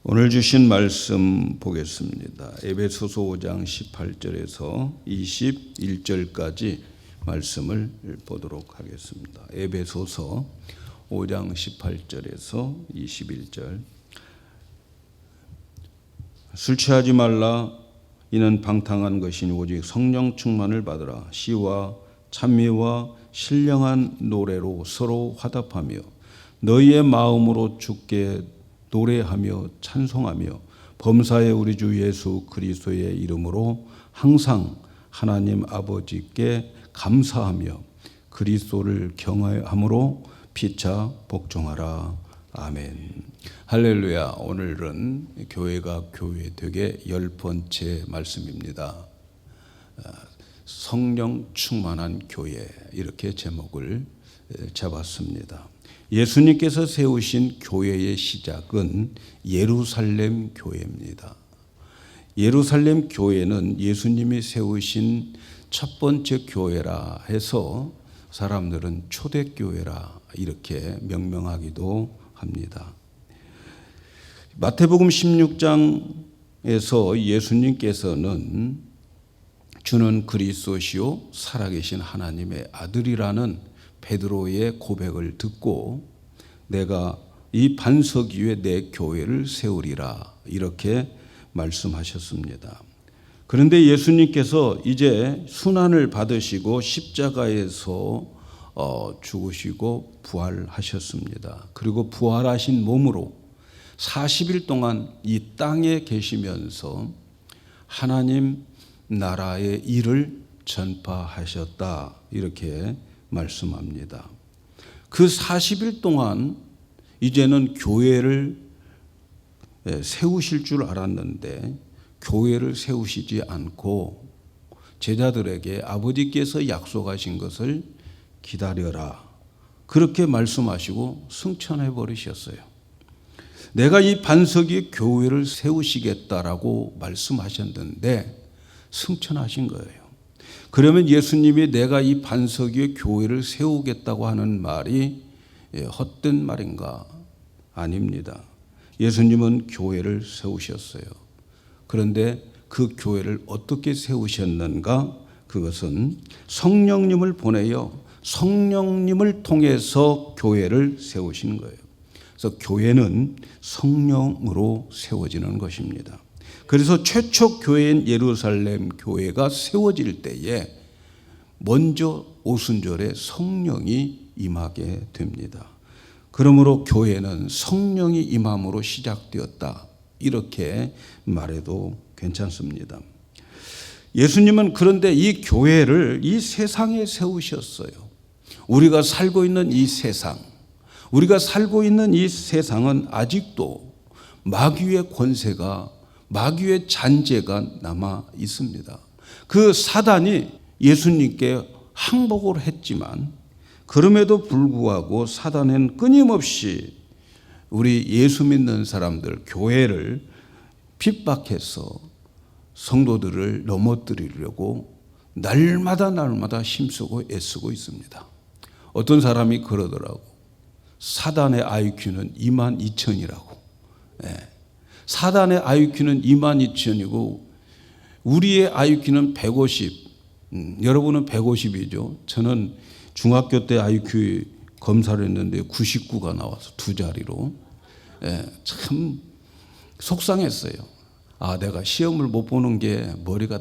오늘 주신 말씀 보겠습니다. 에베소서 5장 18절에서 21절까지 말씀을 보도록 하겠습니다. 에베소서 5장 18절에서 21절. 술 취하지 말라. 이는 방탕한 것이니 오직 성령 충만을 받으라. 시와 찬미와 신령한 노래로 서로 화답하며 너희의 마음으로 주께 노래하며 찬송하며 범사의 우리 주 예수 그리스도의 이름으로 항상 하나님 아버지께 감사하며 그리스도를 경외함으로 피차 복종하라. 아멘. 할렐루야. 오늘은 교회가 교회되게 10번째 말씀입니다. 성령 충만한 교회, 이렇게 제목을 잡았습니다. 예수님께서 세우신 교회의 시작은 예루살렘 교회입니다. 예루살렘 교회는 예수님이 세우신 첫 번째 교회라 해서 사람들은 초대교회라 이렇게 명명하기도 합니다. 마태복음 16장에서 예수님께서는 주는 그리스도시요 살아계신 하나님의 아들이라는 베드로의 고백을 듣고 내가 이 반석 위에 내 교회를 세우리라 이렇게 말씀하셨습니다. 그런데 예수님께서 이제 순환을 받으시고 십자가에서 죽으시고 부활하셨습니다. 그리고 부활하신 몸으로 40일 동안 이 땅에 계시면서 하나님 나라의 일을 전파하셨다 이렇게 말씀합니다. 그 40일 동안 이제는 교회를 세우실 줄 알았는데 교회를 세우시지 않고 제자들에게 아버지께서 약속하신 것을 기다려라 그렇게 말씀하시고 승천해 버리셨어요. 내가 이 반석 위에 교회를 세우시겠다라고 말씀하셨는데 승천하신 거예요. 그러면 예수님이 내가 이 반석 위에 교회를 세우겠다고 하는 말이 헛된 말인가? 아닙니다. 예수님은 교회를 세우셨어요. 그런데 그 교회를 어떻게 세우셨는가? 그것은 성령님을 보내요. 성령님을 통해서 교회를 세우시는 거예요. 그래서 교회는 성령으로 세워지는 것입니다. 그래서 최초 교회인 예루살렘 교회가 세워질 때에 먼저 오순절에 성령이 임하게 됩니다. 그러므로 교회는 성령이 임함으로 시작되었다 이렇게 말해도 괜찮습니다. 예수님은 그런데 이 교회를 이 세상에 세우셨어요. 우리가 살고 있는 이 세상, 우리가 살고 있는 이 세상은 아직도 마귀의 권세가 마귀의 잔재가 남아 있습니다. 그 사단이 예수님께 항복을 했지만 그럼에도 불구하고 사단은 끊임없이 우리 예수 믿는 사람들, 교회를 핍박해서 성도들을 넘어뜨리려고 날마다 힘쓰고 애쓰고 있습니다. 어떤 사람이 그러더라고. 사단의 IQ는 22,000이라고. 사단의 IQ는 22,000이고 우리의 IQ는 150. 여러분은 150이죠. 저는 중학교 때 IQ 검사를 했는데 99가 나와서 두 자리로. 참 속상했어요. 아, 내가 시험을 못 보는 게 머리가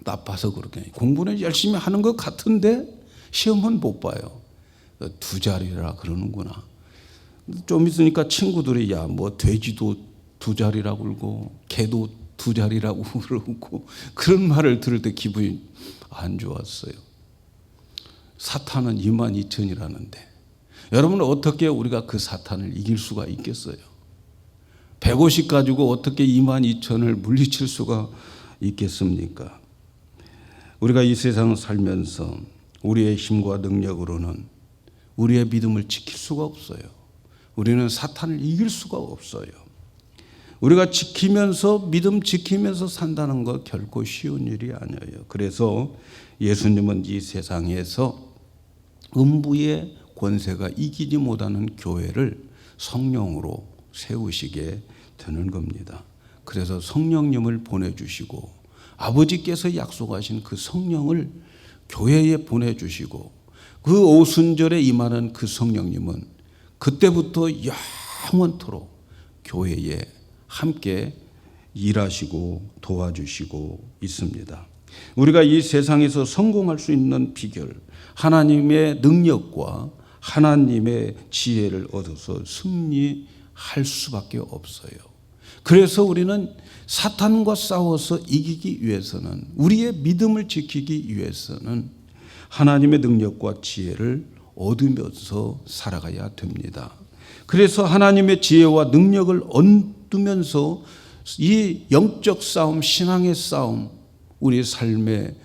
나빠서 그렇게. 공부는 열심히 하는 것 같은데 시험은 못 봐요. 두 자리라 그러는구나. 좀 있으니까 친구들이 야, 뭐 돼지도 두 자리라고 그러고 개도 두 자리라고 그러고 그런 말을 들을 때 기분이 안 좋았어요. 사탄은 22,000이라는데 여러분 어떻게 우리가 그 사탄을 이길 수가 있겠어요? 150 가지고 어떻게 22,000을 물리칠 수가 있겠습니까? 우리가 이 세상을 살면서 우리의 힘과 능력으로는 우리의 믿음을 지킬 수가 없어요. 우리는 사탄을 이길 수가 없어요. 우리가 믿음 지키면서 산다는 것 결코 쉬운 일이 아니에요. 그래서 예수님은 이 세상에서 음부의 권세가 이기지 못하는 교회를 성령으로 세우시게 되는 겁니다. 그래서 성령님을 보내주시고 아버지께서 약속하신 그 성령을 교회에 보내주시고 그 오순절에 임하는 그 성령님은 그때부터 영원토록 교회에 함께 일하시고 도와주시고 있습니다. 우리가 이 세상에서 성공할 수 있는 비결, 하나님의 능력과 하나님의 지혜를 얻어서 승리할 수밖에 없어요. 그래서 우리는 사탄과 싸워서 이기기 위해서는, 우리의 믿음을 지키기 위해서는 하나님의 능력과 지혜를 얻으면서 살아가야 됩니다. 그래서 하나님의 지혜와 능력을 얻으면서 이 영적 싸움, 신앙의 싸움, 우리 삶의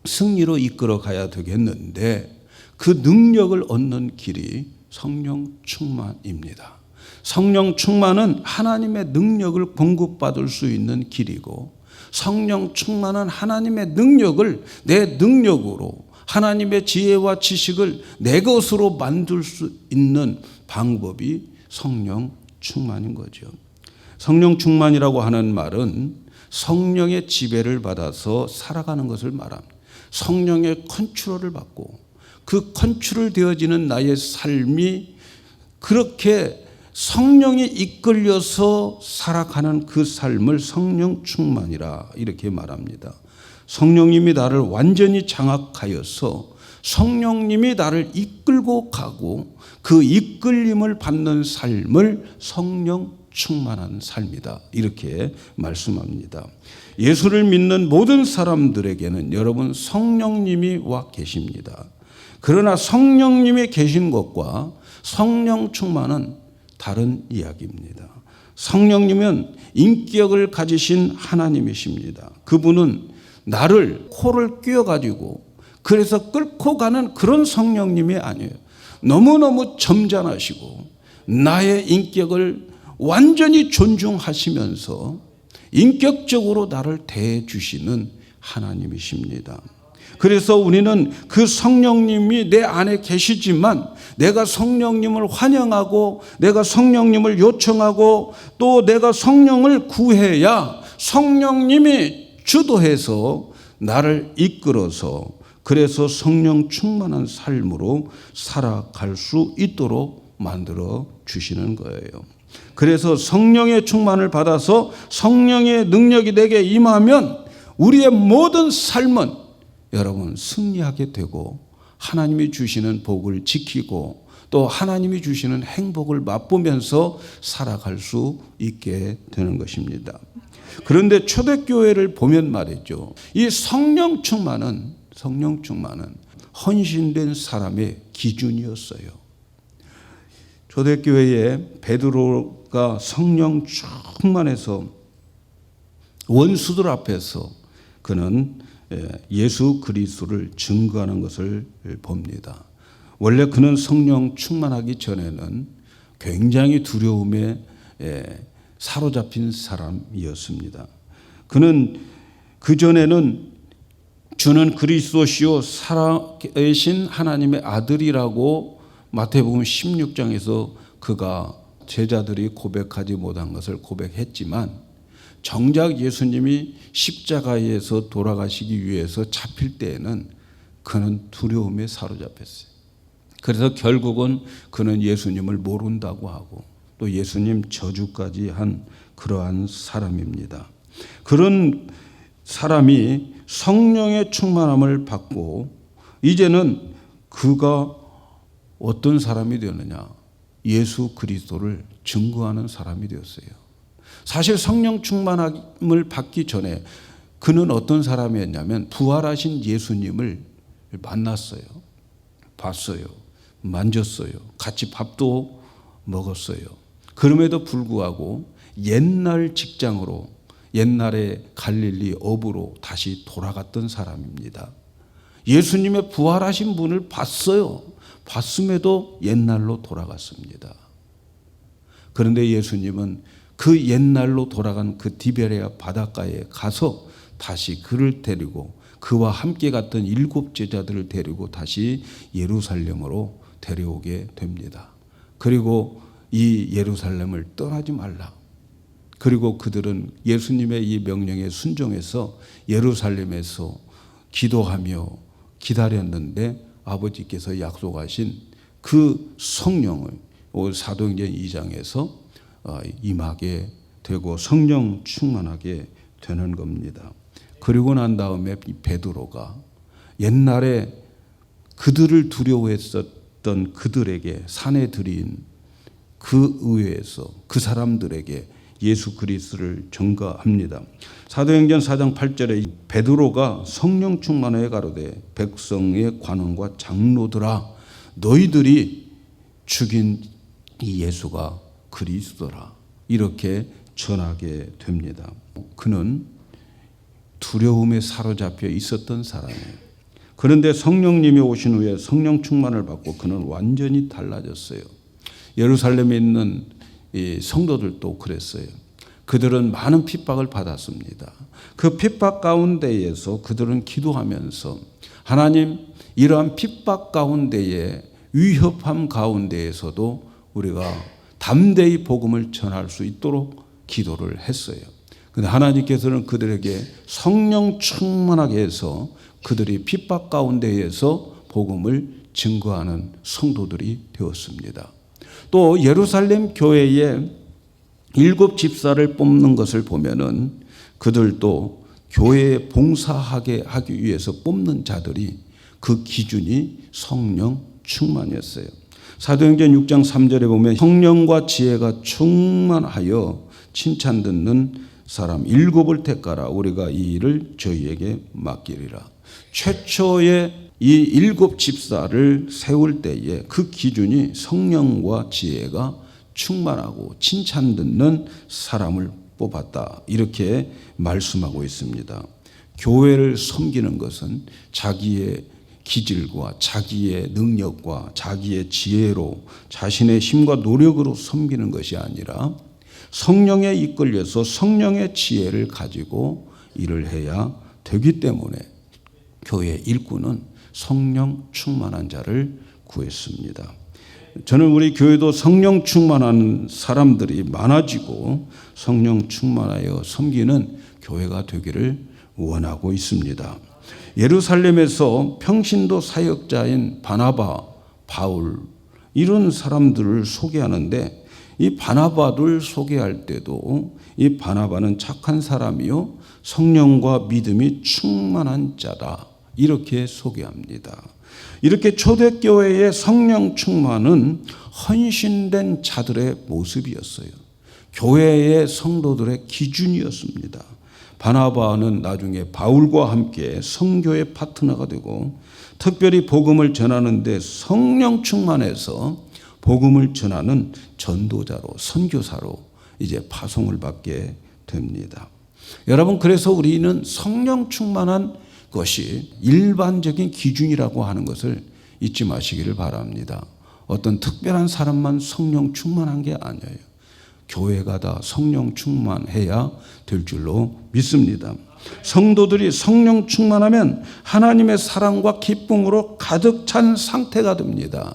승리로 이끌어 가야 되겠는데 그 능력을 얻는 길이 성령 충만입니다. 성령 충만은 하나님의 능력을 공급받을 수 있는 길이고, 성령 충만은 하나님의 능력을 내 능력으로, 하나님의 지혜와 지식을 내 것으로 만들 수 있는 방법이 성령 충만인 거죠. 성령 충만이라고 하는 말은 성령의 지배를 받아서 살아가는 것을 말합니다. 성령의 컨트롤을 받고 그 컨트롤 되어지는 나의 삶이 그렇게 성령이 이끌려서 살아가는 그 삶을 성령 충만이라 이렇게 말합니다. 성령님이 나를 완전히 장악하여서 성령님이 나를 이끌고 가고 그 이끌림을 받는 삶을 성령 충만한 삶이다, 이렇게 말씀합니다. 예수를 믿는 모든 사람들에게는 여러분 성령님이 와 계십니다. 그러나 성령님이 계신 것과 성령 충만은 다른 이야기입니다. 성령님은 인격을 가지신 하나님이십니다. 그분은 나를 코를 끼워가지고 그래서 끌고 가는 그런 성령님이 아니에요. 너무너무 점잖으시고 나의 인격을 완전히 존중하시면서 인격적으로 나를 대해주시는 하나님이십니다. 그래서 우리는 그 성령님이 내 안에 계시지만 내가 성령님을 환영하고 내가 성령님을 요청하고 또 내가 성령을 구해야 성령님이 주도해서 나를 이끌어서 그래서 성령 충만한 삶으로 살아갈 수 있도록 만들어 주시는 거예요. 그래서 성령의 충만을 받아서 성령의 능력이 내게 임하면 우리의 모든 삶은 여러분 승리하게 되고 하나님이 주시는 복을 지키고 또 하나님이 주시는 행복을 맛보면서 살아갈 수 있게 되는 것입니다. 그런데 초대교회를 보면 말이죠, 이 성령 충만은 헌신된 사람의 기준이었어요. 초대교회에 베드로가 성령 충만해서 원수들 앞에서 그는 예수 그리스도를 증거하는 것을 봅니다. 원래 그는 성령 충만하기 전에는 굉장히 두려움에 사로잡힌 사람이었습니다. 그는 그전에는 주는 그리스도시요 살아계신 하나님의 아들이라고 마태복음 16장에서 그가 제자들이 고백하지 못한 것을 고백했지만 정작 예수님이 십자가에서 돌아가시기 위해서 잡힐 때에는 그는 두려움에 사로잡혔어요. 그래서 결국은 그는 예수님을 모른다고 하고 또 예수님 저주까지 한 그러한 사람입니다. 그런 사람이 성령의 충만함을 받고 이제는 그가 어떤 사람이 되느냐, 예수 그리스도를 증거하는 사람이 되었어요. 사실 성령 충만함을 받기 전에 그는 어떤 사람이었냐면 부활하신 예수님을 만났어요. 봤어요. 만졌어요. 같이 밥도 먹었어요. 그럼에도 불구하고 옛날 직장으로, 옛날에 갈릴리 어부로 다시 돌아갔던 사람입니다. 예수님의 부활하신 분을 봤어요. 봤음에도 옛날로 돌아갔습니다. 그런데 예수님은 그 옛날로 돌아간 그 디베레아 바닷가에 가서 다시 그를 데리고 그와 함께 갔던 7 제자들을 데리고 다시 예루살렘으로 데려오게 됩니다. 그리고 이 예루살렘을 떠나지 말라. 그리고 그들은 예수님의 이 명령에 순종해서 예루살렘에서 기도하며 기다렸는데 아버지께서 약속하신 그 성령을 사도행전 2장에서 임하게 되고 성령 충만하게 되는 겁니다. 그리고 난 다음에 베드로가 옛날에 그들을 두려워했었던 그들에게 산에 들인 그 의회에서 그 사람들에게 예수 그리스도를 전가합니다. 사도행전 4장 8절에 베드로가 성령 충만하여 가로되 백성의 관원과 장로들아 너희들이 죽인 이 예수가 그리스도라 이렇게 전하게 됩니다. 그는 두려움에 사로잡혀 있었던 사람이에요. 그런데 성령님이 오신 후에 성령 충만을 받고 그는 완전히 달라졌어요. 예루살렘에 있는 이 성도들도 그랬어요. 그들은 많은 핍박을 받았습니다. 그 핍박 가운데에서 그들은 기도하면서 하나님 이러한 핍박 가운데에 위협함 가운데에서도 우리가 담대히 복음을 전할 수 있도록 기도를 했어요. 그런데 하나님께서는 그들에게 성령 충만하게 해서 그들이 핍박 가운데에서 복음을 증거하는 성도들이 되었습니다. 또 예루살렘 교회에 7 집사를 뽑는 것을 보면은 그들도 교회에 봉사하게 하기 위해서 뽑는 자들이 그 기준이 성령 충만이었어요. 사도행전 6장 3절에 보면 성령과 지혜가 충만하여 칭찬 듣는 사람 7을 택하라 우리가 이 일을 저희에게 맡기리라. 최초의 이 7 집사를 세울 때에 그 기준이 성령과 지혜가 충만하고 칭찬 듣는 사람을 뽑았다. 이렇게 말씀하고 있습니다. 교회를 섬기는 것은 자기의 기질과 자기의 능력과 자기의 지혜로 자신의 힘과 노력으로 섬기는 것이 아니라 성령에 이끌려서 성령의 지혜를 가지고 일을 해야 되기 때문에 교회 일꾼은 성령 충만한 자를 구했습니다. 저는 우리 교회도 성령 충만한 사람들이 많아지고 성령 충만하여 섬기는 교회가 되기를 원하고 있습니다. 예루살렘에서 평신도 사역자인 바나바, 바울 이런 사람들을 소개하는데 이 바나바를 소개할 때도 이 바나바는 착한 사람이요 성령과 믿음이 충만한 자다 이렇게 소개합니다. 이렇게 초대교회의 성령 충만은 헌신된 자들의 모습이었어요. 교회의 성도들의 기준이었습니다. 바나바는 나중에 바울과 함께 선교의 파트너가 되고 특별히 복음을 전하는데 성령 충만해서 복음을 전하는 전도자로 선교사로 이제 파송을 받게 됩니다. 여러분 그래서 우리는 성령 충만한 것이 일반적인 기준이라고 하는 것을 잊지 마시기를 바랍니다. 어떤 특별한 사람만 성령 충만한 게 아니에요. 교회가 다 성령 충만해야 될 줄로 믿습니다. 성도들이 성령 충만하면 하나님의 사랑과 기쁨으로 가득 찬 상태가 됩니다.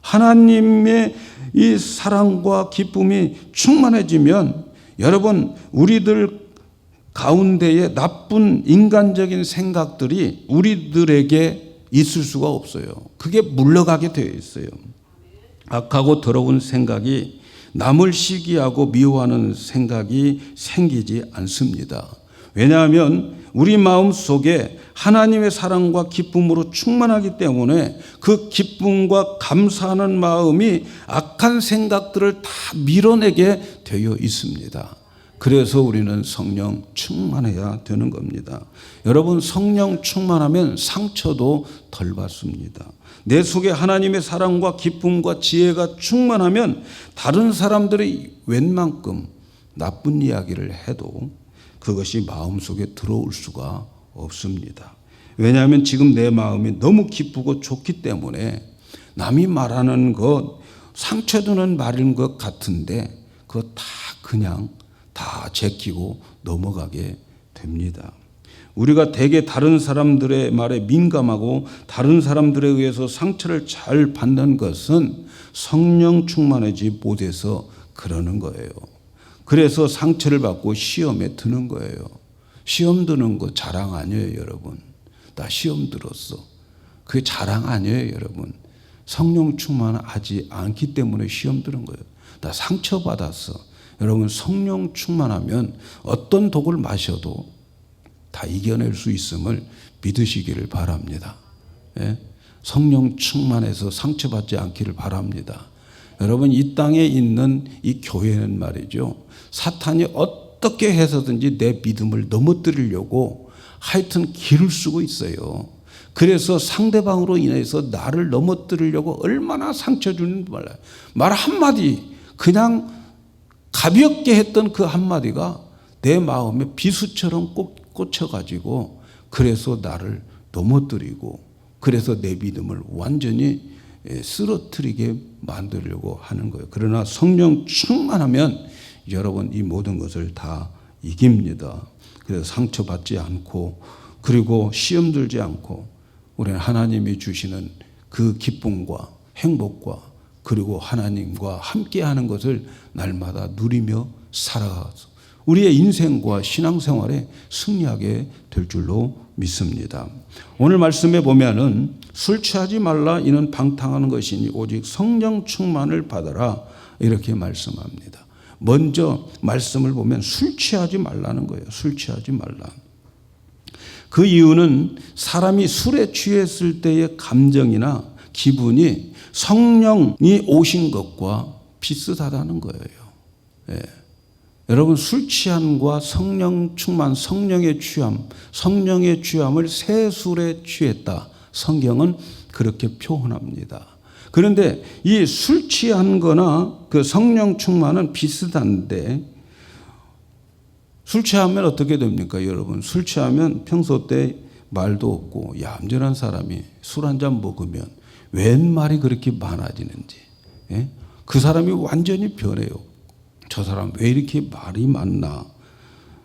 하나님의 이 사랑과 기쁨이 충만해지면 여러분 우리들 가운데에 나쁜 인간적인 생각들이 우리들에게 있을 수가 없어요. 그게 물러가게 되어 있어요. 악하고 더러운 생각이 남을 시기하고 미워하는 생각이 생기지 않습니다. 왜냐하면 우리 마음 속에 하나님의 사랑과 기쁨으로 충만하기 때문에 그 기쁨과 감사하는 마음이 악한 생각들을 다 밀어내게 되어 있습니다. 그래서 우리는 성령 충만해야 되는 겁니다. 여러분 성령 충만하면 상처도 덜 받습니다. 내 속에 하나님의 사랑과 기쁨과 지혜가 충만하면 다른 사람들이 웬만큼 나쁜 이야기를 해도 그것이 마음속에 들어올 수가 없습니다. 왜냐하면 지금 내 마음이 너무 기쁘고 좋기 때문에 남이 말하는 것 상처주는 말인 것 같은데 그거 다 그냥 다 제끼고 넘어가게 됩니다. 우리가 대개 다른 사람들의 말에 민감하고 다른 사람들에 의해서 상처를 잘 받는 것은 성령 충만하지 못해서 그러는 거예요. 그래서 상처를 받고 시험에 드는 거예요. 시험 드는 거 자랑 아니에요, 여러분. 나 시험 들었어. 그게 자랑 아니에요, 여러분. 성령 충만하지 않기 때문에 시험 드는 거예요. 나 상처받았어. 여러분, 성령 충만하면 어떤 독을 마셔도 다 이겨낼 수 있음을 믿으시기를 바랍니다. 예? 성령 충만해서 상처받지 않기를 바랍니다. 여러분, 이 땅에 있는 이 교회는 말이죠, 사탄이 어떻게 해서든지 내 믿음을 넘어뜨리려고 하여튼 길을 쓰고 있어요. 그래서 상대방으로 인해서 나를 넘어뜨리려고 얼마나 상처 주는지 몰라요. 말 한마디, 그냥 가볍게 했던 그 한마디가 내 마음에 비수처럼 꽂혀가지고 그래서 나를 넘어뜨리고 그래서 내 믿음을 완전히 쓰러뜨리게 만들려고 하는 거예요. 그러나 성령 충만하면 여러분 이 모든 것을 다 이깁니다. 그래서 상처받지 않고 그리고 시험 들지 않고 우리는 하나님이 주시는 그 기쁨과 행복과 그리고 하나님과 함께하는 것을 날마다 누리며 살아가서 우리의 인생과 신앙생활에 승리하게 될 줄로 믿습니다. 오늘 말씀에 보면은 술 취하지 말라 이는 방탕하는 것이니 오직 성령 충만을 받아라 이렇게 말씀합니다. 먼저 말씀을 보면 술 취하지 말라는 거예요. 술 취하지 말라. 그 이유는 사람이 술에 취했을 때의 감정이나 기분이 성령이 오신 것과 비슷하다는 거예요. 예. 여러분, 술 취함과 성령 충만, 성령의 취함, 성령의 취함을 새 술에 취했다. 성경은 그렇게 표현합니다. 그런데 이 술 취한 거나 그 성령 충만은 비슷한데 술 취하면 어떻게 됩니까, 여러분? 술 취하면 평소 때 말도 없고 얌전한 사람이 술 한 잔 먹으면 웬 말이 그렇게 많아지는지, 예? 그 사람이 완전히 변해요. 저 사람 왜 이렇게 말이 많나?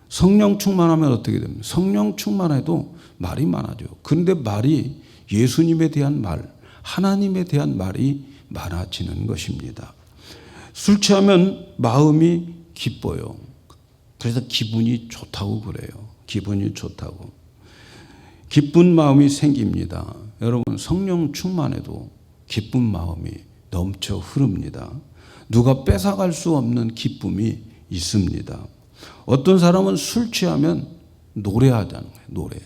성령 충만하면 어떻게 됩니까? 성령 충만해도 말이 많아져요. 그런데 말이 예수님에 대한 말, 하나님에 대한 말이 많아지는 것입니다. 술 취하면 마음이 기뻐요. 그래서 기분이 좋다고 그래요. 기분이 좋다고. 기쁜 마음이 생깁니다. 여러분, 성령 충만해도 기쁜 마음이 넘쳐 흐릅니다. 누가 뺏어갈 수 없는 기쁨이 있습니다. 어떤 사람은 술 취하면 노래하잖아요. 노래.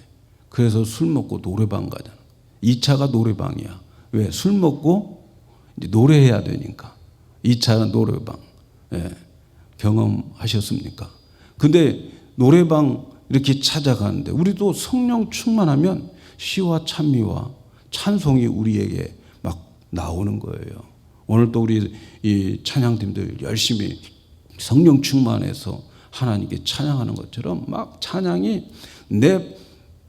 그래서 술 먹고 노래방 가잖아요. 2차가 노래방이야. 왜? 술 먹고 이제 노래해야 되니까. 2차는 노래방. 예. 경험하셨습니까? 근데 노래방 이렇게 찾아가는데 우리도 성령 충만하면 시와 찬미와 찬송이 우리에게 막 나오는 거예요. 오늘도 우리 이 찬양팀들 열심히 성령 충만해서 하나님께 찬양하는 것처럼 막 찬양이 내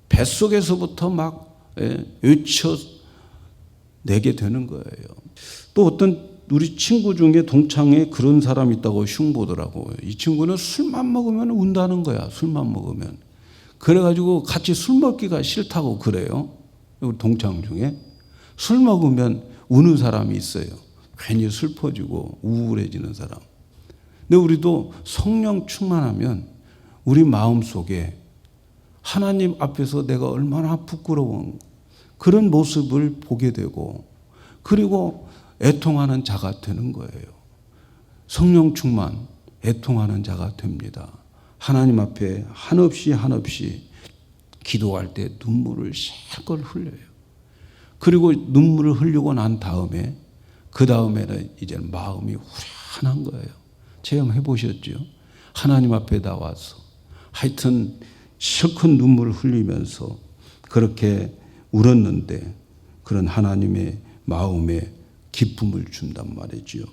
뱃속에서부터 막 외쳐내게 되는 거예요. 또 어떤 우리 친구 중에 동창에 그런 사람이 있다고 흉보더라고요. 이 친구는 술만 먹으면 운다는 거야. 술만 먹으면. 그래가지고 같이 술 먹기가 싫다고 그래요. 우리 동창 중에. 술 먹으면 우는 사람이 있어요. 괜히 슬퍼지고 우울해지는 사람. 근데 우리도 성령 충만하면 우리 마음속에 하나님 앞에서 내가 얼마나 부끄러운 그런 모습을 보게 되고 그리고 애통하는 자가 되는 거예요. 성령 충만, 애통하는 자가 됩니다. 하나님 앞에 한없이 기도할 때 눈물을 실컷 흘려요. 그리고 눈물을 흘리고 난 다음에 그 다음에는 이제 마음이 후련한 거예요. 체험해 보셨죠? 하나님 앞에 나와서 하여튼 실컷 눈물을 흘리면서 그렇게 울었는데 그런 하나님의 마음에 기쁨을 준단 말이죠.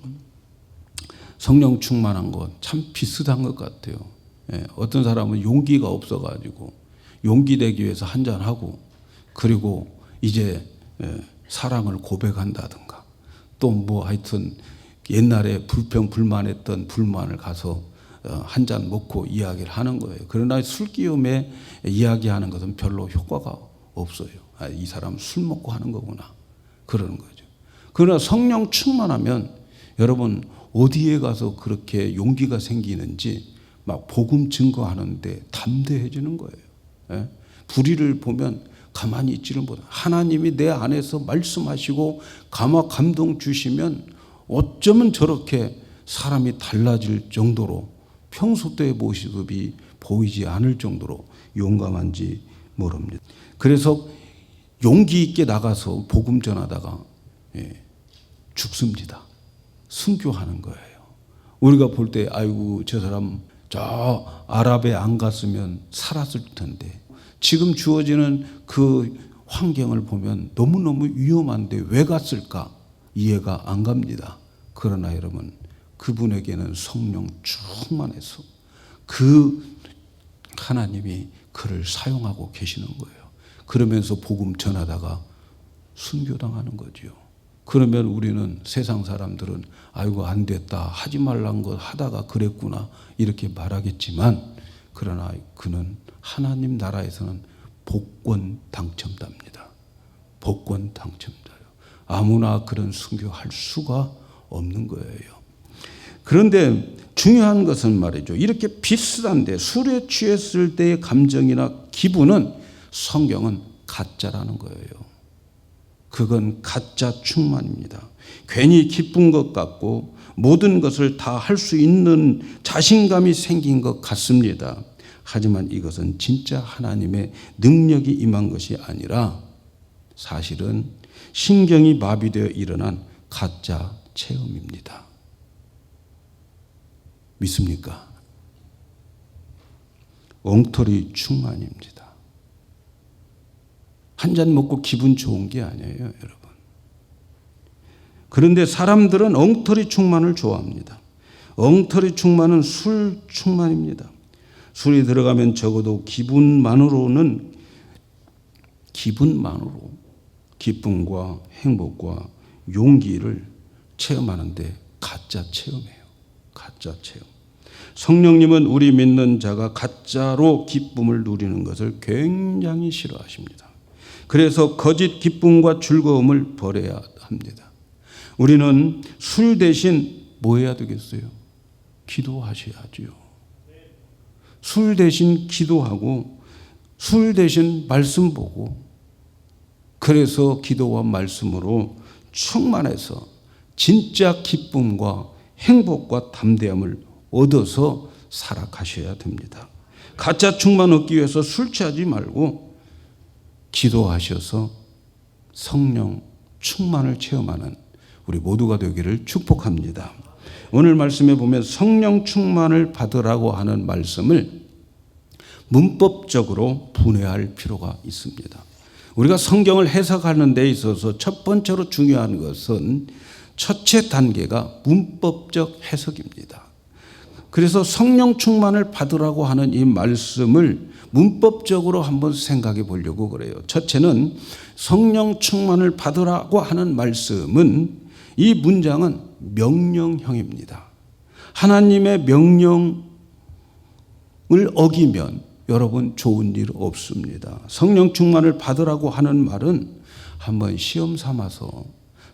성령 충만한 것 참 비슷한 것 같아요. 예, 어떤 사람은 용기가 없어가지고 용기 내기 위해서 한잔하고 그리고 이제 사랑을 고백한다든가 또 뭐 하여튼 옛날에 불평불만했던 불만을 가서 한 잔 먹고 이야기를 하는 거예요. 그러나 술기움에 이야기하는 것은 별로 효과가 없어요. 아, 이 사람 술 먹고 하는 거구나. 그러는 거죠. 그러나 성령 충만하면 여러분 어디에 가서 그렇게 용기가 생기는지 막 복음 증거하는데 담대해지는 거예요. 예? 불의를 보면 가만히 있지를 못해요. 하나님이 내 안에서 말씀하시고 감동 주시면 어쩌면 저렇게 사람이 달라질 정도로 평소 때의 모습이 보이지 않을 정도로 용감한지 모릅니다. 그래서 용기 있게 나가서 복음 전하다가 죽습니다. 순교하는 거예요. 우리가 볼 때 아이고 저 사람 저 아랍에 안 갔으면 살았을 텐데, 지금 주어지는 그 환경을 보면 너무너무 위험한데 왜 갔을까 이해가 안 갑니다. 그러나 여러분, 그분에게는 성령 충만해서 그 하나님이 그를 사용하고 계시는 거예요. 그러면서 복음 전하다가 순교당하는 거죠. 그러면 우리는, 세상 사람들은 아이고 안 됐다, 하지 말란 거 하다가 그랬구나 이렇게 말하겠지만, 그러나 그는 하나님 나라에서는 복권 당첨자입니다. 복권 당첨자요. 아무나 그런 순교할 수가 없는 거예요. 그런데 중요한 것은 말이죠, 이렇게 비슷한데 술에 취했을 때의 감정이나 기분은 성경은 가짜라는 거예요. 그건 가짜 충만입니다. 괜히 기쁜 것 같고 모든 것을 다 할 수 있는 자신감이 생긴 것 같습니다. 하지만 이것은 진짜 하나님의 능력이 임한 것이 아니라 사실은 신경이 마비되어 일어난 가짜 체험입니다. 믿습니까? 엉터리 충만입니다. 한 잔 먹고 기분 좋은 게 아니에요, 여러분. 그런데 사람들은 엉터리 충만을 좋아합니다. 엉터리 충만은 술 충만입니다. 술이 들어가면 적어도 기분만으로 기쁨과 행복과 용기를 체험하는데 가짜 체험이에요. 가짜 체험. 성령님은 우리 믿는 자가 가짜로 기쁨을 누리는 것을 굉장히 싫어하십니다. 그래서 거짓 기쁨과 즐거움을 버려야 합니다. 우리는 술 대신 뭐 해야 되겠어요? 기도하셔야죠. 술 대신 기도하고, 술 대신 말씀 보고, 그래서 기도와 말씀으로 충만해서 진짜 기쁨과 행복과 담대함을 얻어서 살아가셔야 됩니다. 가짜 충만 얻기 위해서 술 취하지 말고 기도하셔서 성령 충만을 체험하는 우리 모두가 되기를 축복합니다. 오늘 말씀에 보면 성령 충만을 받으라고 하는 말씀을 문법적으로 분해할 필요가 있습니다. 우리가 성경을 해석하는 데 있어서 첫 번째로 중요한 것은 첫째 단계가 문법적 해석입니다. 그래서 성령 충만을 받으라고 하는 이 말씀을 문법적으로 한번 생각해 보려고 그래요. 첫째는 성령 충만을 받으라고 하는 말씀은, 이 문장은 명령형입니다. 하나님의 명령을 어기면 여러분 좋은 일 없습니다. 성령 충만을 받으라고 하는 말은 한번 시험 삼아서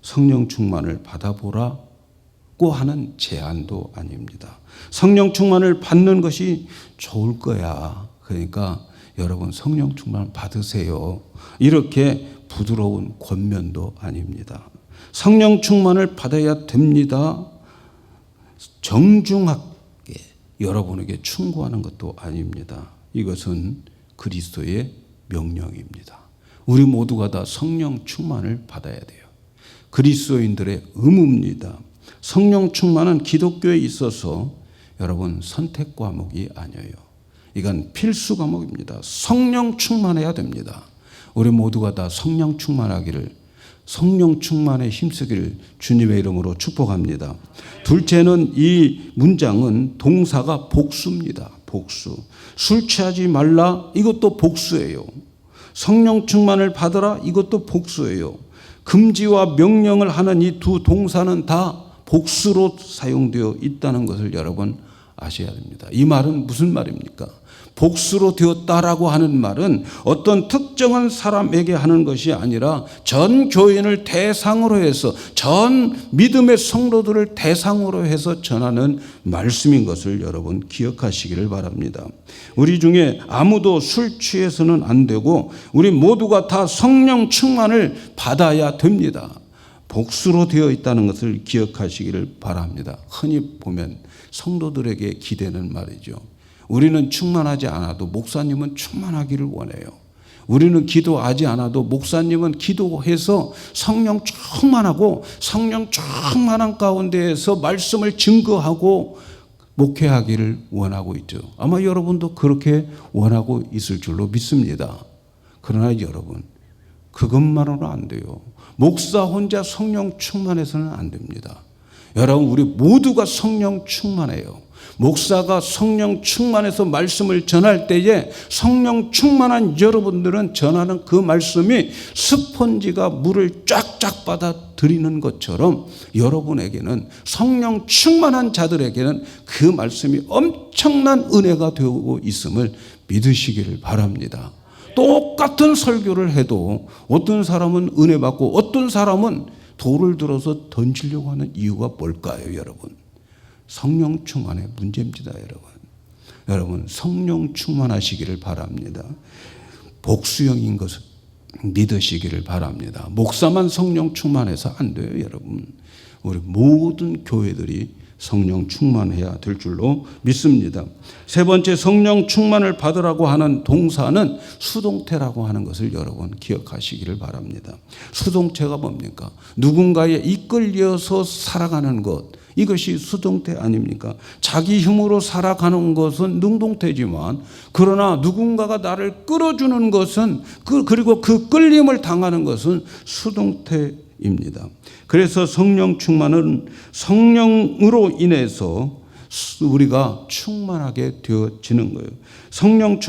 성령 충만을 받아보라고 하는 제안도 아닙니다. 성령 충만을 받는 것이 좋을 거야. 그러니까 여러분 성령 충만 받으세요. 이렇게 부드러운 권면도 아닙니다. 성령 충만을 받아야 됩니다. 정중하게 여러분에게 충고하는 것도 아닙니다. 이것은 그리스도의 명령입니다. 우리 모두가 다 성령 충만을 받아야 돼요. 그리스도인들의 의무입니다. 성령 충만은 기독교에 있어서 여러분 선택 과목이 아니에요. 이건 필수 과목입니다. 성령 충만해야 됩니다. 우리 모두가 다 성령 충만하기를, 성령 충만에 힘쓰기를 주님의 이름으로 축복합니다. 둘째는, 이 문장은 동사가 복수입니다. 복수. 술 취하지 말라, 이것도 복수예요. 성령 충만을 받으라, 이것도 복수예요. 금지와 명령을 하는 이 두 동사는 다 복수로 사용되어 있다는 것을 여러분 아셔야 됩니다. 이 말은 무슨 말입니까? 복수로 되었다라고 하는 말은 어떤 특정한 사람에게 하는 것이 아니라 전 교인을 대상으로 해서, 전 믿음의 성도들을 대상으로 해서 전하는 말씀인 것을 여러분 기억하시기를 바랍니다. 우리 중에 아무도 술 취해서는 안 되고 우리 모두가 다 성령 충만을 받아야 됩니다. 복수로 되어 있다는 것을 기억하시기를 바랍니다. 흔히 보면 성도들에게 기대는 말이죠. 우리는 충만하지 않아도 목사님은 충만하기를 원해요. 우리는 기도하지 않아도 목사님은 기도해서 성령 충만하고 성령 충만한 가운데에서 말씀을 증거하고 목회하기를 원하고 있죠. 아마 여러분도 그렇게 원하고 있을 줄로 믿습니다. 그러나 여러분, 그것만으로는 안 돼요. 목사 혼자 성령 충만해서는 안 됩니다. 여러분, 우리 모두가 성령 충만해요. 목사가 성령 충만해서 말씀을 전할 때에 성령 충만한 여러분들은 전하는 그 말씀이 스펀지가 물을 쫙쫙 받아들이는 것처럼 여러분에게는, 성령 충만한 자들에게는 그 말씀이 엄청난 은혜가 되고 있음을 믿으시기를 바랍니다. 똑같은 설교를 해도 어떤 사람은 은혜 받고 어떤 사람은 돌을 들어서 던지려고 하는 이유가 뭘까요, 여러분? 성령 충만의 문제입니다, 여러분. 여러분, 성령 충만하시기를 바랍니다. 복수형인 것을 믿으시기를 바랍니다. 목사만 성령 충만해서 안 돼요, 여러분. 우리 모든 교회들이 성령 충만해야 될 줄로 믿습니다. 세 번째, 성령 충만을 받으라고 하는 동사는 수동태라고 하는 것을 여러분 기억하시기를 바랍니다. 수동태가 뭡니까? 누군가에 이끌려서 살아가는 것, 이것이 수동태 아닙니까? 자기 힘으로 살아가는 것은 능동태지만, 그러나 누군가가 나를 끌어주는 것은, 그리고 그 끌림을 당하는 것은 수동태입니다. 그래서 성령 충만은 성령으로 인해서 우리가 충만하게 되어지는 거예요. 성령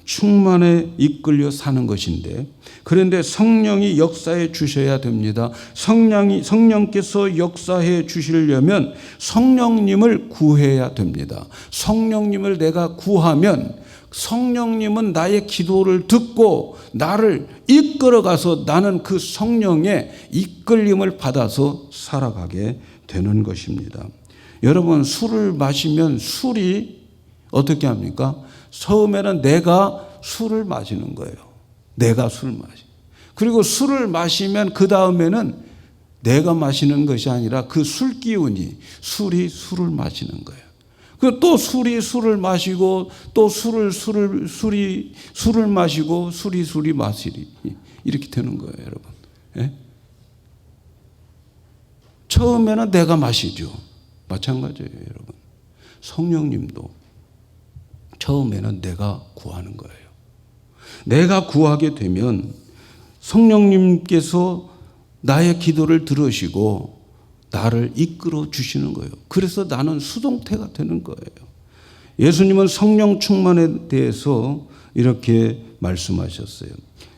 충만에 이끌려 사는 것인데, 그런데 성령이 역사해 주셔야 됩니다. 성령께서 역사해 주시려면 성령님을 구해야 됩니다. 성령님을 내가 구하면 성령님은 나의 기도를 듣고 나를 이끌어가서 나는 그 성령의 이끌림을 받아서 살아가게 되는 것입니다. 여러분, 술을 마시면 술이 어떻게 합니까? 처음에는 내가 술을 마시는 거예요. 내가 술을 마시. 그리고 술을 마시면 그 다음에는 내가 마시는 것이 아니라 그 술 기운이, 술이 술을 마시는 거예요. 그리고 또 술이 술을 마시고 또 술이 마시고 술이 마시리, 이렇게 되는 거예요, 여러분. 예? 처음에는 내가 마시죠. 마찬가지예요, 여러분. 성령님도 처음에는 내가 구하는 거예요. 내가 구하게 되면 성령님께서 나의 기도를 들으시고 나를 이끌어 주시는 거예요. 그래서 나는 수동태가 되는 거예요. 예수님은 성령 충만에 대해서 이렇게 말씀하셨어요.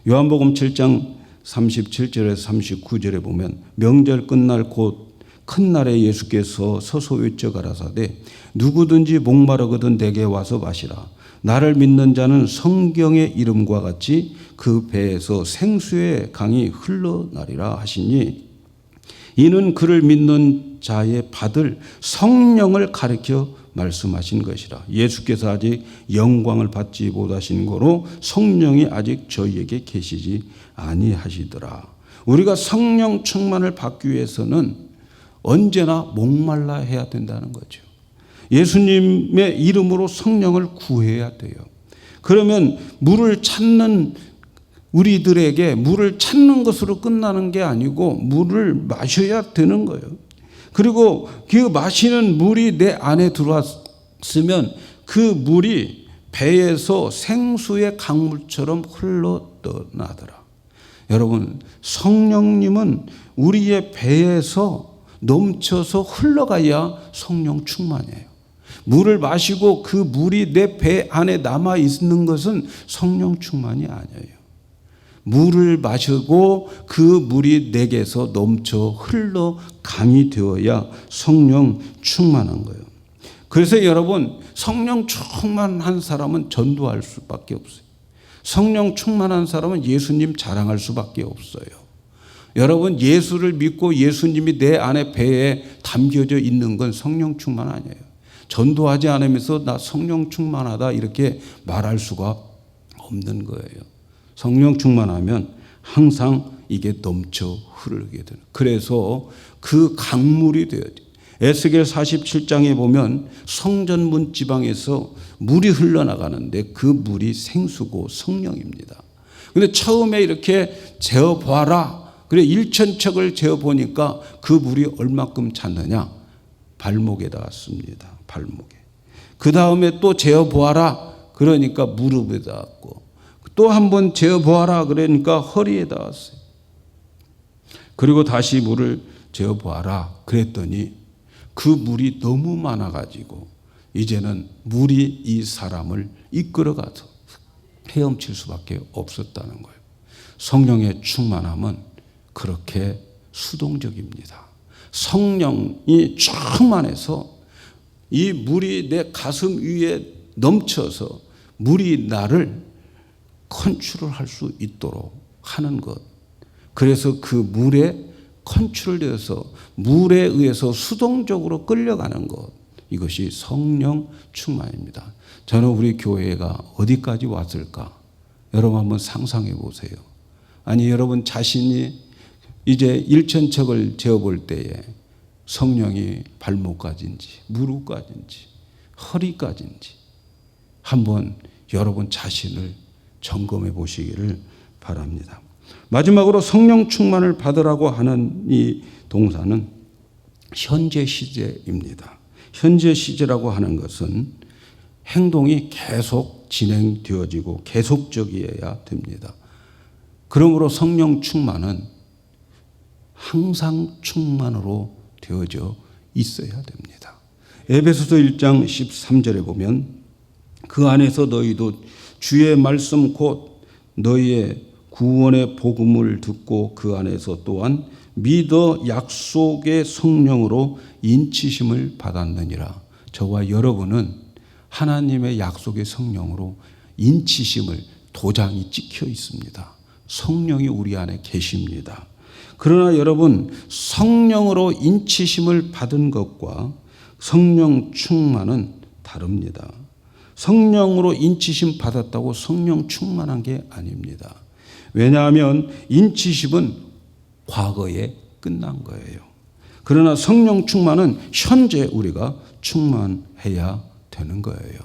요한복음 7장 37절에서 39절에 보면, 명절 끝날 곧 큰 날에 예수께서 서서 외쳐 가라사대 누구든지 목마르거든 내게 와서 마시라. 나를 믿는 자는 성경의 이름과 같이 그 배에서 생수의 강이 흘러나리라 하시니, 이는 그를 믿는 자의 받을 성령을 가리켜 말씀하신 것이라. 예수께서 아직 영광을 받지 못하신 거로 성령이 아직 저희에게 계시지 아니하시더라. 우리가 성령 충만을 받기 위해서는 언제나 목말라 해야 된다는 거죠. 예수님의 이름으로 성령을 구해야 돼요. 그러면 물을 찾는 우리들에게 물을 찾는 것으로 끝나는 게 아니고 물을 마셔야 되는 거예요. 그리고 그 마시는 물이 내 안에 들어왔으면 그 물이 배에서 생수의 강물처럼 흘러나더라. 여러분, 성령님은 우리의 배에서 넘쳐서 흘러가야 성령 충만이에요. 물을 마시고 그 물이 내 배 안에 남아 있는 것은 성령 충만이 아니에요. 물을 마시고 그 물이 내게서 넘쳐 흘러 강이 되어야 성령 충만한 거예요. 그래서 여러분, 성령 충만한 사람은 전도할 수밖에 없어요. 성령 충만한 사람은 예수님 자랑할 수밖에 없어요. 여러분, 예수를 믿고 예수님이 내 안에 배에 담겨져 있는 건 성령 충만 아니에요. 전도하지 않으면서 나 성령 충만하다 이렇게 말할 수가 없는 거예요. 성령 충만하면 항상 이게 넘쳐 흐르게 되는. 그래서 그 강물이 되어야죠. 에스겔 47장에 보면 성전문 지방에서 물이 흘러나가는데 그 물이 생수고 성령입니다. 근데 처음에 이렇게 재어봐라. 그래 1,000척을 재어보니까 그 물이 얼마큼 찼느냐? 발목에 닿았습니다. 발목에. 그 다음에 또 재어보아라. 그러니까 무릎에 닿았고, 또 한 번 재어보아라. 그러니까 허리에 닿았어요. 그리고 다시 물을 재어보아라. 그랬더니 그 물이 너무 많아가지고 이제는 물이 이 사람을 이끌어가서 헤엄칠 수밖에 없었다는 거예요. 성령의 충만함은 그렇게 수동적입니다. 성령이 충만해서 이 물이 내 가슴 위에 넘쳐서 물이 나를 컨트롤할 수 있도록 하는 것. 그래서 그 물에 컨트롤되어서 물에 의해서 수동적으로 끌려가는 것. 이것이 성령 충만입니다. 저는 우리 교회가 어디까지 왔을까? 여러분 한번 상상해 보세요. 아니 여러분 자신이 이제 1,000척을 재어볼 때에 성령이 발목까지인지 무릎까지인지 허리까지인지 한번 여러분 자신을 점검해 보시기를 바랍니다. 마지막으로 성령 충만을 받으라고 하는 이 동사는 현재 시제입니다. 현재 시제라고 하는 것은 행동이 계속 진행되어지고 계속적이어야 됩니다. 그러므로 성령 충만은 항상 충만으로 되어져 있어야 됩니다. 에베소서 1장 13절에 보면 그 안에서 너희도 주의 말씀 곧 너희의 구원의 복음을 듣고 그 안에서 또한 믿어 약속의 성령으로 인치심을 받았느니라. 저와 여러분은 하나님의 약속의 성령으로 인치심을 도장이 찍혀 있습니다. 성령이 우리 안에 계십니다. 그러나 여러분 성령으로 인치심을 받은 것과 성령 충만은 다릅니다. 성령으로 인치심 받았다고 성령 충만한 게 아닙니다. 왜냐하면 인치심은 과거에 끝난 거예요. 그러나 성령 충만은 현재 우리가 충만해야 되는 거예요.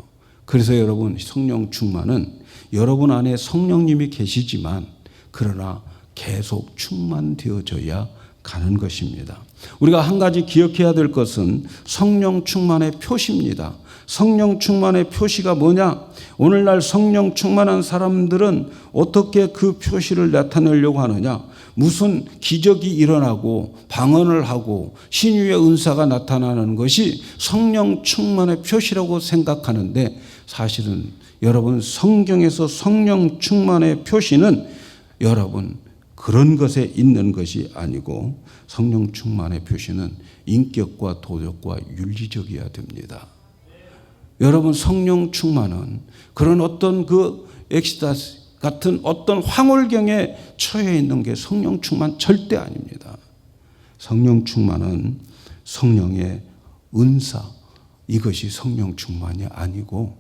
그래서 여러분 성령 충만은 여러분 안에 성령님이 계시지만 그러나 계속 충만되어져야 가는 것입니다. 우리가 한 가지 기억해야 될 것은 성령 충만의 표시입니다. 성령 충만의 표시가 뭐냐? 오늘날 성령 충만한 사람들은 어떻게 그 표시를 나타내려고 하느냐? 무슨 기적이 일어나고 방언을 하고 신유의 은사가 나타나는 것이 성령 충만의 표시라고 생각하는데 사실은 여러분 성경에서 성령 충만의 표시는 여러분 그런 것에 있는 것이 아니고 성령 충만의 표시는 인격과 도덕과 윤리적이어야 됩니다. 여러분 성령 충만은 그런 어떤 그 엑스타시 같은 어떤 황홀경에 처해 있는 게 성령 충만 절대 아닙니다. 성령 충만은 성령의 은사, 이것이 성령 충만이 아니고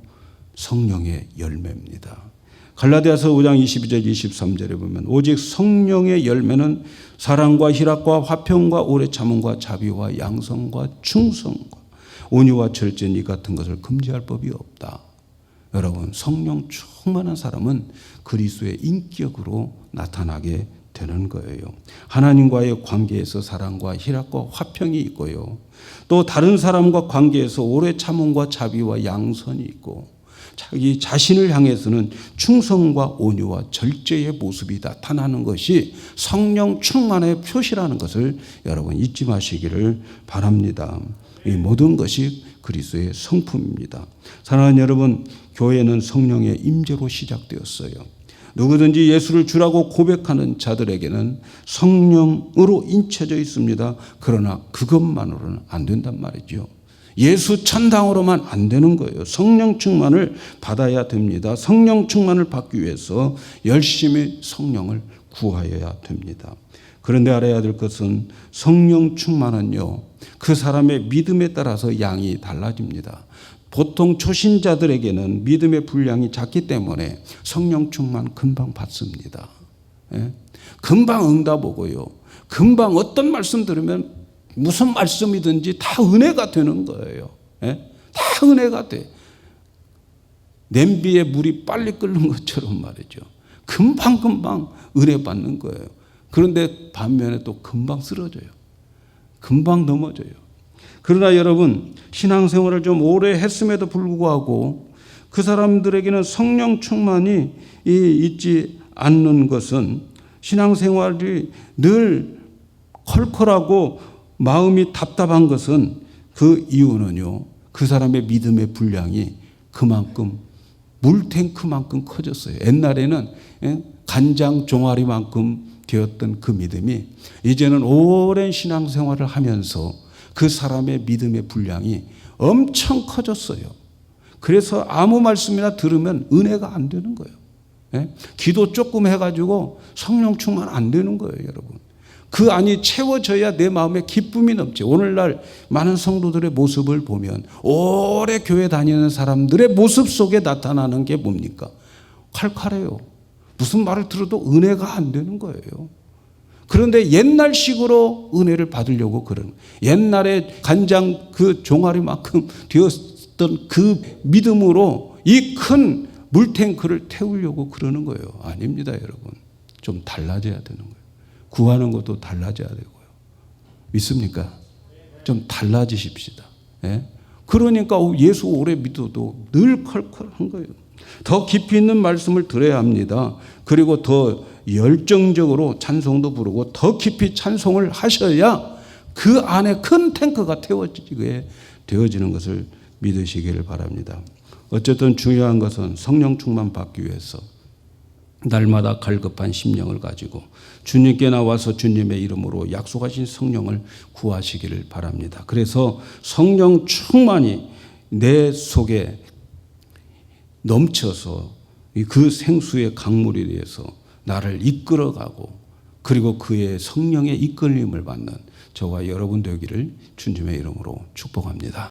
성령의 열매입니다. 갈라디아서 5장 22절 23절에 보면 오직 성령의 열매는 사랑과 희락과 화평과 오래 참음과 자비와 양성과 충성과 온유와 절제는 이 같은 것을 금지할 법이 없다. 여러분 성령 충만한 사람은 그리스도의 인격으로 나타나게 되는 거예요. 하나님과의 관계에서 사랑과 희락과 화평이 있고요. 또 다른 사람과 관계에서 오래 참음과 자비와 양선이 있고 자기 자신을 향해서는 충성과 온유와 절제의 모습이 나타나는 것이 성령 충만의 표시라는 것을 여러분 잊지 마시기를 바랍니다. 이 모든 것이 그리스도의 성품입니다. 사랑하는 여러분, 교회는 성령의 임재로 시작되었어요. 누구든지 예수를 주라고 고백하는 자들에게는 성령으로 인쳐져 있습니다. 그러나 그것만으로는 안 된단 말이죠. 예수 천당으로만 안 되는 거예요. 성령 충만을 받아야 됩니다. 성령 충만을 받기 위해서 열심히 성령을 구하여야 됩니다. 그런데 알아야 될 것은 성령 충만은요, 그 사람의 믿음에 따라서 양이 달라집니다. 보통 초신자들에게는 믿음의 분량이 작기 때문에 성령 충만 금방 받습니다. 예? 금방 응답 오고요. 금방 어떤 말씀 들으면 무슨 말씀이든지 다 은혜가 되는 거예요. 예? 다 은혜가 돼. 냄비에 물이 빨리 끓는 것처럼 말이죠. 금방 은혜 받는 거예요. 그런데 반면에 또 금방 쓰러져요. 금방 넘어져요. 그러나 여러분, 신앙생활을 좀 오래 했음에도 불구하고 그 사람들에게는 성령 충만이 있지 않는 것은, 신앙생활이 늘 컬컬하고 마음이 답답한 것은, 그 이유는요, 그 사람의 믿음의 분량이 그만큼 물탱크만큼 커졌어요. 옛날에는 간장 종아리만큼 되었던 그 믿음이 이제는 오랜 신앙생활을 하면서 그 사람의 믿음의 분량이 엄청 커졌어요. 그래서 아무 말씀이나 들으면 은혜가 안 되는 거예요. 예? 기도 조금 해가지고 성령 충만 안 되는 거예요, 여러분. 그 안이 채워져야 내 마음에 기쁨이 넘지. 오늘날 많은 성도들의 모습을 보면 오래 교회 다니는 사람들의 모습 속에 나타나는 게 뭡니까? 칼칼해요. 무슨 말을 들어도 은혜가 안 되는 거예요. 그런데 옛날식으로 은혜를 받으려고 그러는, 옛날에 간장 그 종아리만큼 되었던 그 믿음으로 이 큰 물탱크를 태우려고 그러는 거예요. 아닙니다, 여러분. 좀 달라져야 되는 거예요. 구하는 것도 달라져야 되고요. 믿습니까? 좀 달라지십시다. 예? 그러니까 예수 오래 믿어도 늘 컬컬한 거예요. 더 깊이 있는 말씀을 들어야 합니다. 그리고 더 열정적으로 찬송도 부르고 더 깊이 찬송을 하셔야 그 안에 큰 탱크가 태워지게 되어지는 것을 믿으시기를 바랍니다. 어쨌든 중요한 것은 성령 충만 받기 위해서 날마다 갈급한 심령을 가지고 주님께 나와서 주님의 이름으로 약속하신 성령을 구하시기를 바랍니다. 그래서 성령 충만이 내 속에 넘쳐서 그 생수의 강물에 대해서 나를 이끌어가고, 그리고 그의 성령의 이끌림을 받는 저와 여러분 되기를 주님의 이름으로 축복합니다.